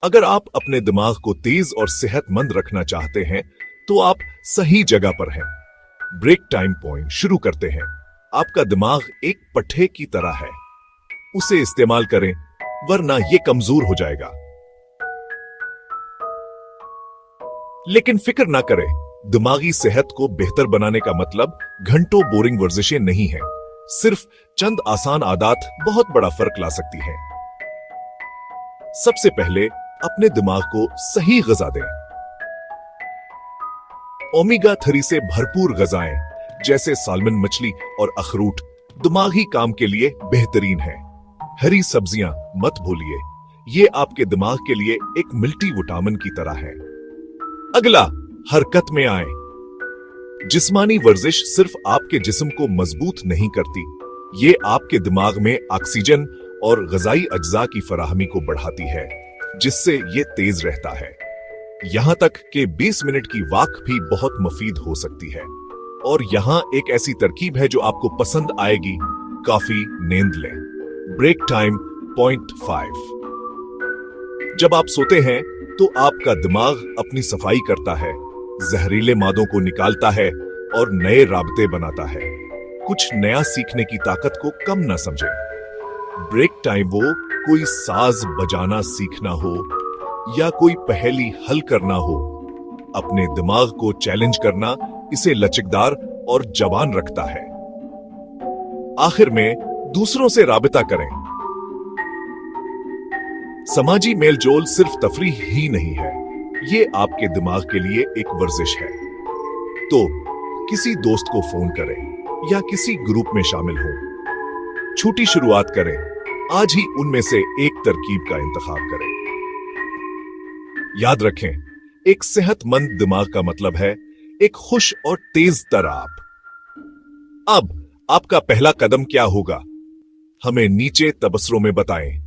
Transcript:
अगर आप अपने दिमाग को तेज और सेहतमंद रखना चाहते हैं तो आप सही जगह पर हैं। ब्रेक टाइम पॉइंट शुरू करते हैं। आपका दिमाग एक पट्टे की तरह है, उसे इस्तेमाल करें वरना ये कमजोर हो जाएगा। लेकिन फिक्र ना करें, दिमागी सेहत को बेहतर बनाने का मतलब घंटों बोरिंग वर्जिशें नहीं है। सिर्फ चंद आसान आदत बहुत बड़ा फर्क ला सकती हैं। सबसे पहले अपने दिमाग को सही ग़िज़ा दें। ओमेगा 3 से भरपूर ग़िज़ाएं जैसे सालमन मछली और अखरोट दिमागी काम के लिए बेहतरीन है। हरी सब्जियां मत भूलिए, ये आपके दिमाग के लिए एक मल्टीविटामिन की तरह है। अगला, हरकत में आए। जिस्मानी वर्जिश सिर्फ आपके जिस्म को मजबूत नहीं करती, ये आपके दिमाग में ऑक्सीजन और ग़िज़ाई अज्जा की फराहमी को बढ़ाती है, जिससे ये तेज रहता है। यहां तक कि 20 मिनट की वॉक भी बहुत मुफीद हो सकती है। और यहां एक ऐसी तरकीब है जो आपको पसंद आएगी, काफी नींद लें। Break time point 5। जब आप सोते हैं तो आपका दिमाग अपनी सफाई करता है, जहरीले मादों को निकालता है और नए राबते बनाता है। कुछ नया सीखने की ताकत को कम ना समझें। ब्रेक टाइम वो कोई साज बजाना सीखना हो या कोई पहेली हल करना हो, अपने दिमाग को चैलेंज करना इसे लचकदार और जवान रखता है। आखिर में दूसरों से राबिता करें। समाजी मेलजोल सिर्फ तफरीह ही नहीं है, ये आपके दिमाग के लिए एक वर्जिश है। तो किसी दोस्त को फोन करें या किसी ग्रुप में शामिल हों। छोटी शुरुआत करें, आज ही उनमें से एक तरकीब का इंतखाब करें। याद रखें, एक सेहतमंद दिमाग का मतलब है एक खुश और तेज तर आप। अब आपका पहला कदम क्या होगा? हमें नीचे तबसरों में बताएं।